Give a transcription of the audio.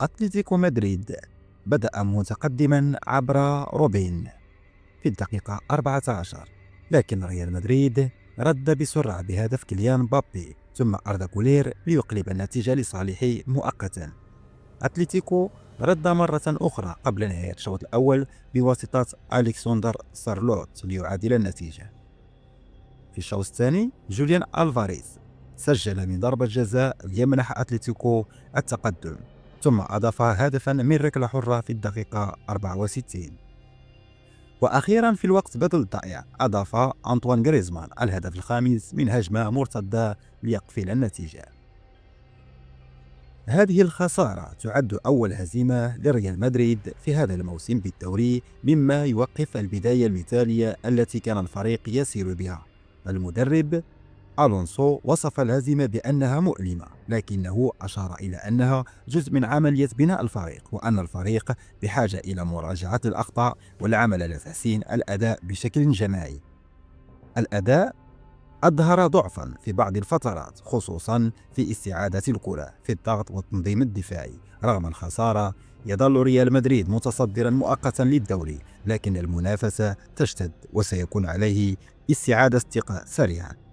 أتلتيكو مدريد بدأ متقدما عبر روبين في الدقيقة 14، لكن ريال مدريد رد بسرعة بهدف كيليان بابي ثم أردا كولير ليقلب النتيجة لصالحه مؤقتا. أتلتيكو رد مرة أخرى قبل نهاية الشوط الأول بواسطة ألكسندر سارلوت ليعادل النتيجة. في الشوط الثاني جوليان ألفاريز سجل من ضربة جزاء ليمنح أتلتيكو التقدم، ثم أضاف هدفا من ركلة حرة في الدقيقة 64. وأخيرا في الوقت بدل الضائع أضاف أنطوان غريزمان الهدف الخامس من هجمة مرتدة ليقفل النتيجة. هذه الخسارة تعد أول هزيمة لريال مدريد في هذا الموسم بالدوري، مما يوقف البداية المثالية التي كان الفريق يسير بها. المدرب ألونسو وصف الهزيمة بأنها مؤلمة، لكنه أشار إلى أنها جزء من عملية بناء الفريق، وأن الفريق بحاجة إلى مراجعة الأخطاء والعمل لتحسين الأداء بشكل جماعي. الأداء أظهر ضعفا في بعض الفترات، خصوصا في استعادة الكرة في الضغط والتنظيم الدفاعي. رغم الخسارة يظل ريال مدريد متصدرا مؤقتا للدوري، لكن المنافسة تشتد وسيكون عليه استعادة الثقة سريعا.